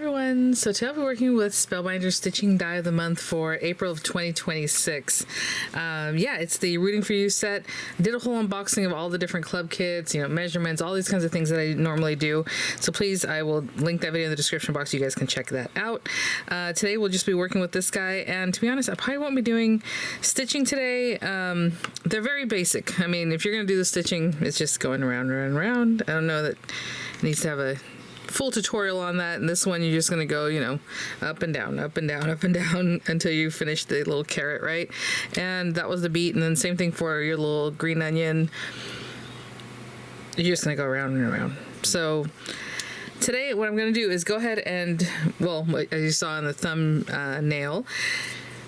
everyone, so today I'll be working with Spellbinders Stitching Die of the Month for April of 2026. Yeah, it's the Rooting For You set. I did a whole unboxing of all the different club kits, measurements, all these kinds of things that I normally do. So please, I will link that video in the description box. You guys can check that out. Today we'll just be working with this guy, and to be honest, I probably won't be doing stitching today. They're very basic. I mean, if you're going to do the stitching, it's just going around and around. I don't know that it needs to have a full tutorial on that, and this one you're just going to go, up and down, up and down, up and down until you finish the little carrot, right? And that was the beat. And then same thing for your little green onion. You're just going to go around and around. So today what I'm going to do is go ahead and, well, as you saw in the thumbnail,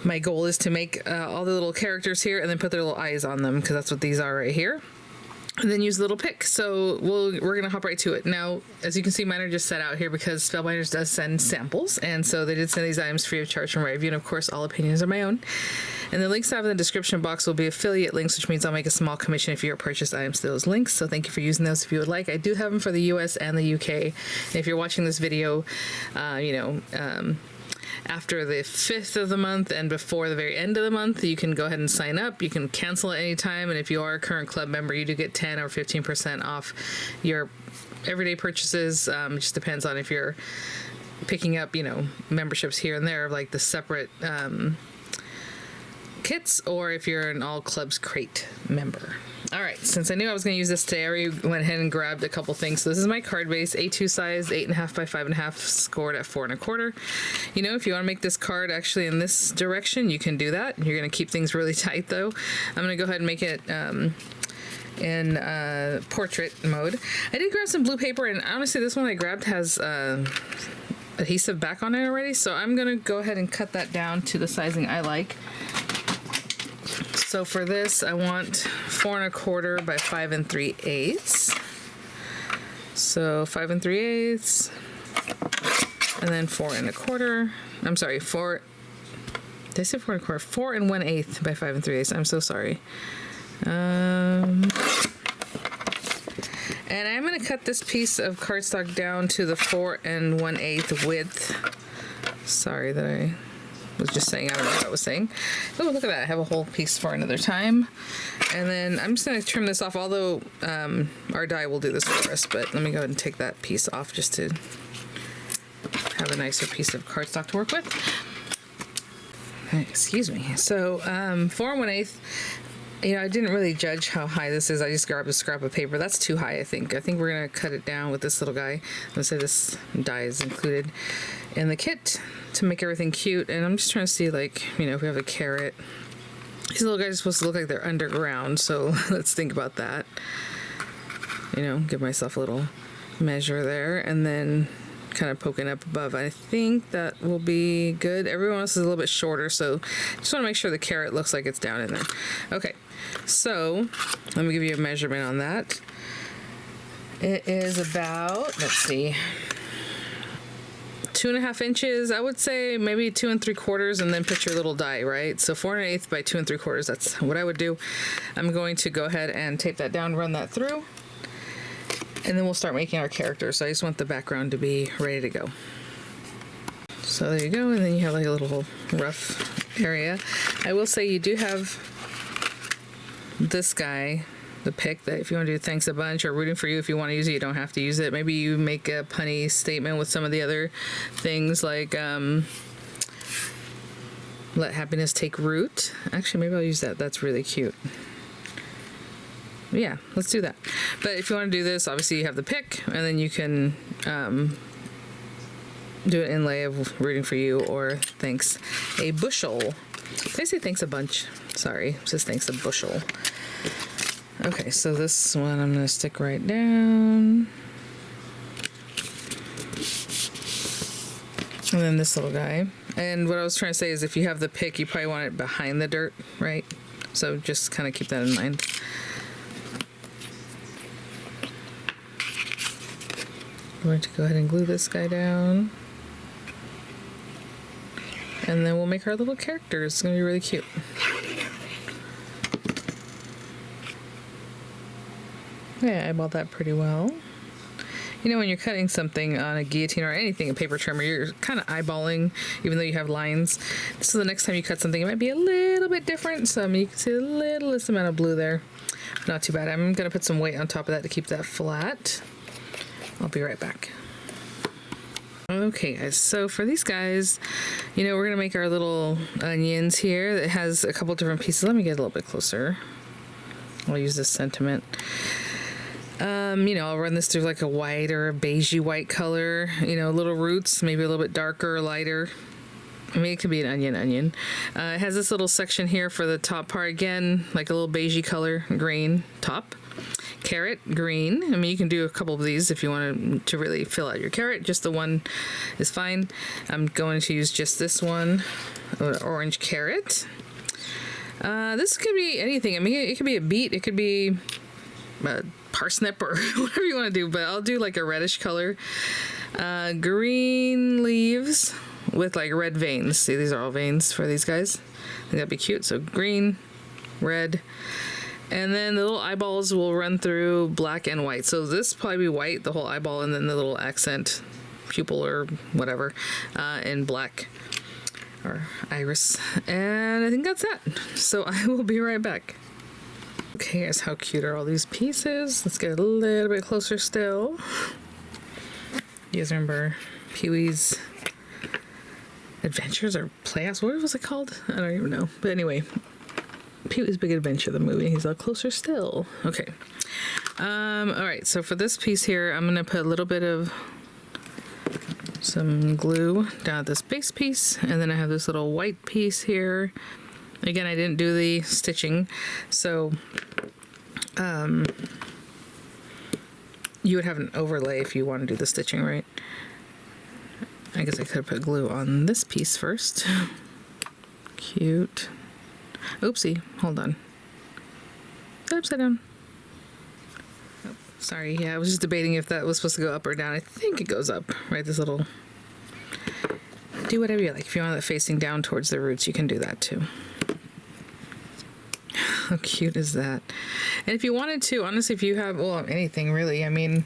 my goal is to make all the little characters here and then put their little eyes on them, because that's what these are right here. And then use a little pick. So we're going to hop right to it. Now, as you can see, mine are just set out here because Spellbinders does send samples. And so they did send these items free of charge from Review. And of course, all opinions are my own. And the links I have in the description box will be affiliate links, which means I'll make a small commission if you purchase items to those links. So thank you for using those if you would like. I do have them for the US and the UK. And if you're watching this video, after the 5th of the month and before the very end of the month, you can go ahead and sign up. You can cancel at any time, and if you are a current club member, you do get 10 or 15% off your everyday purchases. It just depends on if you're picking up, memberships here and there of like the separate kits, or if you're an all clubs crate member. All right, since I knew I was going to use this today, I already went ahead and grabbed a couple things. So this is my card base, A2 size, 8.5 by 5.5, scored at 4 1/4. If you want to make this card actually in this direction, you can do that. You're going to keep things really tight though. I'm going to go ahead and make it in portrait mode. I did grab some blue paper, and honestly this one I grabbed has adhesive back on it already, so I'm going to go ahead and cut that down to the sizing I like. So for this, I want 4 1/4 by 5 3/8. So 5 3/8, and then 4 1/4. I'm sorry, 4. Did I say 4 1/4? 4 1/8 by 5 3/8. I'm so sorry. And I'm going to cut this piece of cardstock down to the 4 1/8 width. Sorry that I was just saying, I don't know what I was saying. Oh, look at that. I have a whole piece for another time. And then I'm just going to trim this off, although our die will do this for us, but let me go ahead and take that piece off just to have a nicer piece of cardstock to work with. Excuse me. So 4 1/8, I didn't really judge how high this is. I just grabbed a scrap of paper. That's too high, I think. I think we're going to cut it down with this little guy. I'm going to say this die is included in the kit to make everything cute. And I'm just trying to see, like, if we have a carrot. These little guys are supposed to look like they're underground, so let's think about that. Give myself a little measure there, and then kind of poking up above. I think that will be good. Everyone else is a little bit shorter, so just want to make sure the carrot looks like it's down in there. Okay, so let me give you a measurement on that. It is about, let's see, 2.5 inches. I would say maybe 2 3/4, and then put your little die, right? So 4 1/8 by 2 3/4. That's what I would do. I'm going to go ahead and tape that down, run that through, and then we'll start making our characters. So I just want the background to be ready to go. So there you go, and then you have like a little rough area. I will say you do have this guy, the pick, that if you want to do thanks a bunch or rooting for you, if you want to use it, you don't have to use it. Maybe you make a punny statement with some of the other things, like let happiness take root. Actually, maybe I'll use that. That's really cute. Yeah, let's do that. But if you want to do this, obviously you have the pick, and then you can do an inlay of rooting for you or thanks a bushel. Did I say thanks a bunch? Sorry, it says thanks a bushel. Okay, so this one I'm going to stick right down. And then this little guy. And what I was trying to say is if you have the pick, you probably want it behind the dirt, right? So just kind of keep that in mind. I'm going to go ahead and glue this guy down. And then we'll make our little characters. It's going to be really cute. Yeah, I eyeballed that pretty well. You know, when you're cutting something on a guillotine or anything, a paper trimmer, you're kind of eyeballing, even though you have lines. So the next time you cut something, it might be a little bit different. So you can see the littlest amount of blue there. Not too bad. I'm going to put some weight on top of that to keep that flat. I'll be right back. Okay guys, so for these guys, you know, we're going to make our little onions here. It has a couple different pieces. Let me get a little bit closer. I'll use this sentiment. You know, I'll run this through like a white or a beigey white color, you know, little roots, maybe a little bit darker or lighter. I mean, it could be an onion. It has this little section here for the top part, again, like a little beigey color, green top. Carrot, green. I mean, you can do a couple of these if you want to really fill out your carrot. Just the one is fine. I'm going to use just this one, orange carrot. This could be anything. I mean, it could be a beet. It could be a parsnip or whatever you want to do, but I'll do like a reddish color. Green leaves with like red veins. See, these are all veins for these guys. I think that'd be cute. So green, red, and then the little eyeballs will run through black and white. So this will probably be white, the whole eyeball, and then the little accent pupil or whatever in black or iris. And I think that's that. So I will be right back. Okay guys, how cute are all these pieces? Let's get a little bit closer still. You guys remember Pee-wee's Adventures or Playhouse? What was it called? I don't even know. But anyway, Pee-wee's Big Adventure, the movie. He's all closer still. Okay. All right, so for this piece here, I'm gonna put a little bit of some glue down at this base piece, and then I have this little white piece here. Again, I didn't do the stitching, so you would have an overlay if you want to do the stitching, right? I guess I could have put glue on this piece first. Cute. Oopsie, hold on. Is that upside down? Oh, sorry, yeah, I was just debating if that was supposed to go up or down. I think it goes up, right? This little... Do whatever you like. If you want it facing down towards the roots, you can do that too. How cute is that? And if you wanted to, honestly, if you have, well, anything really, I mean,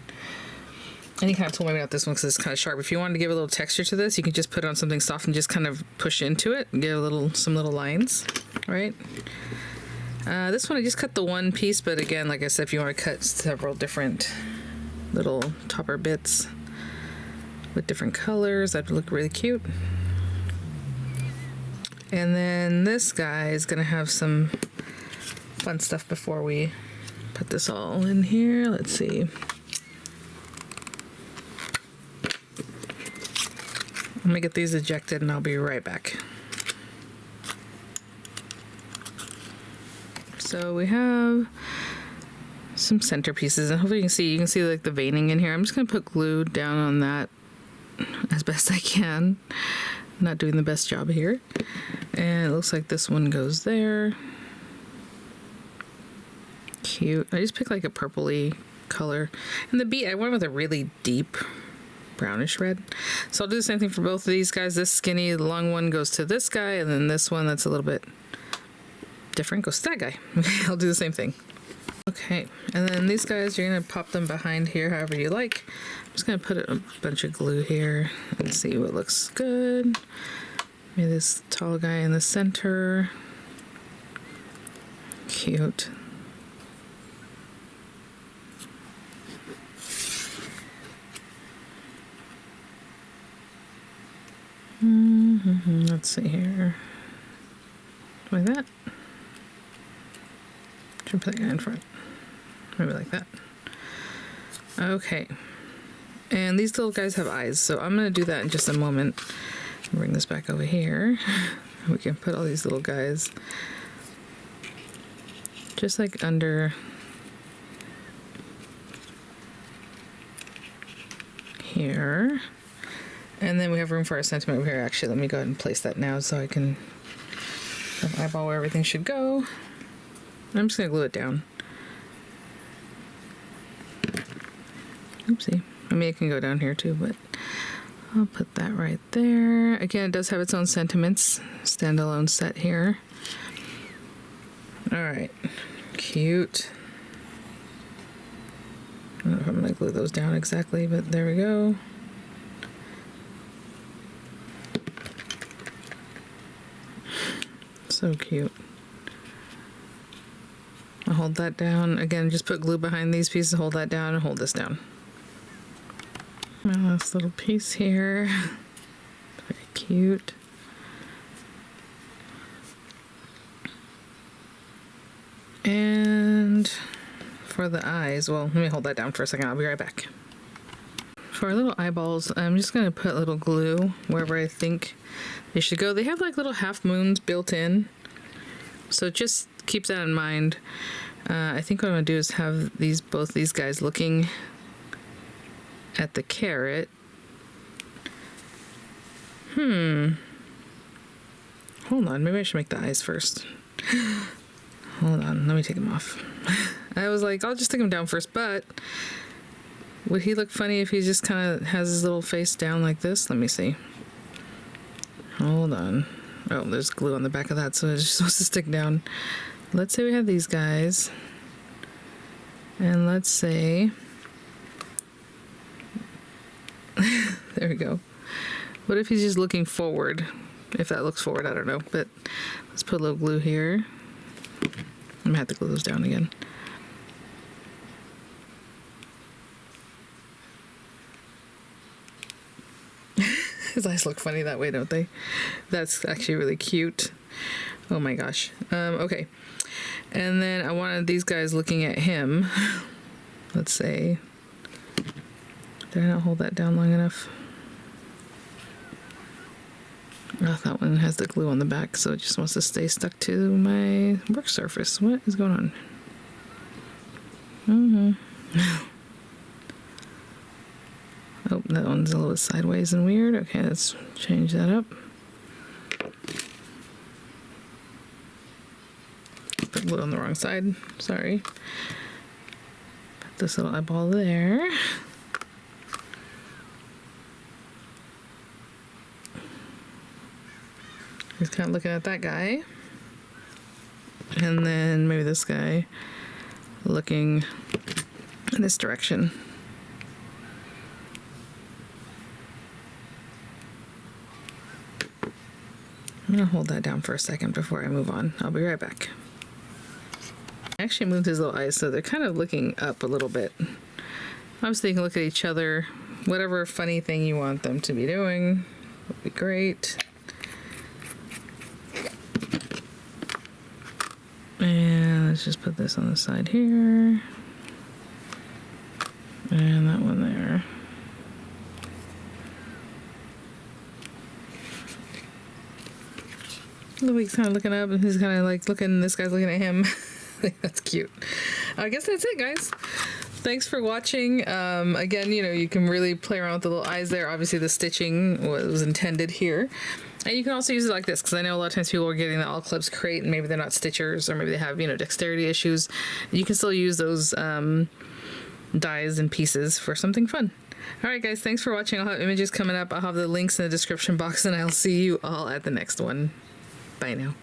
any kind of tool, maybe not this one because it's kind of sharp. If you wanted to give a little texture to this, you can just put it on something soft and just kind of push into it and get some little lines, right? This one, I just cut the one piece, but again, like I said, if you want to cut several different little topper bits with different colors, that'd look really cute. And then this guy is going to have some fun stuff before we put this all in here. Let's see. I'm gonna get these ejected and I'll be right back. So we have some centerpieces, and hopefully you can see like the veining in here. I'm just gonna put glue down on that as best I can. Not doing the best job here. And it looks like this one goes there. Cute. I just picked like a purpley color. And the beet, I went with a really deep brownish red. So I'll do the same thing for both of these guys. This skinny, the long one goes to this guy, and then this one that's a little bit different goes to that guy. I'll do the same thing. Okay, and then these guys, you're gonna pop them behind here however you like. I'm just gonna put a bunch of glue here and see what looks good. Maybe this tall guy in the center. Cute. Let's see here. Like that. Should put that guy in front. Maybe like that. Okay. And these little guys have eyes, so I'm going to do that in just a moment. Bring this back over here. We can put all these little guys just like under here. And then we have room for our sentiment over here. Actually, let me go ahead and place that now so I can have eyeball where everything should go. I'm just going to glue it down. Oopsie. I mean, it can go down here too, but I'll put that right there. Again, it does have its own sentiments. Standalone set here. All right. Cute. don't know if I'm going to glue those down exactly, but there we go. So cute. I'll hold that down. Again, just put glue behind these pieces, hold that down, and hold this down. My last little piece here. Very cute. And for the eyes, well, let me hold that down for a second. I'll be right back. For our little eyeballs, I'm just going to put a little glue wherever I think they should go. They have like little half moons built in, so just keep that in mind. I think what I'm going to do is have both these guys looking at the carrot. Hold on, maybe I should make the eyes first. Hold on, let me take them off. I was like, I'll just take him down first, but would he look funny if he just kind of has his little face down like this? Let me see. Hold on. Oh, there's glue on the back of that, so it's just supposed to stick down. Let's say we have these guys. And let's say... there we go. What if he's just looking forward? If that looks forward, I don't know. But let's put a little glue here. I'm gonna have to glue those down again. His eyes look funny that way, don't they? That's actually really cute. Oh my gosh. Okay. And then I wanted these guys looking at him. Let's say. Did I not hold that down long enough? Oh, that one has the glue on the back, so it just wants to stay stuck to my work surface. What is going on? Oh, that one's a little bit sideways and weird. Okay, let's change that up. Put glue on the wrong side. Sorry. Put this little eyeball there. He's kind of looking at that guy. And then maybe this guy looking in this direction. I'm gonna hold that down for a second before I move on. I'll be right back. I actually moved his little eyes so they're kind of looking up a little bit. Obviously you can look at each other. Whatever funny thing you want them to be doing would be great. And let's just put this on the side here. And that one there. Louie's kind of looking up and he's kind of like looking, this guy's looking at him. I think that's cute. I guess that's it, guys. Thanks for watching. Again, you know, you can really play around with the little eyes there. Obviously the stitching was intended here. And you can also use it like this, because I know a lot of times people are getting the all clubs crate and maybe they're not stitchers, or maybe they have, you know, dexterity issues. You can still use those dies and pieces for something fun. All right, guys, thanks for watching. I'll have images coming up. I'll have the links in the description box, and I'll see you all at the next one. Bye now.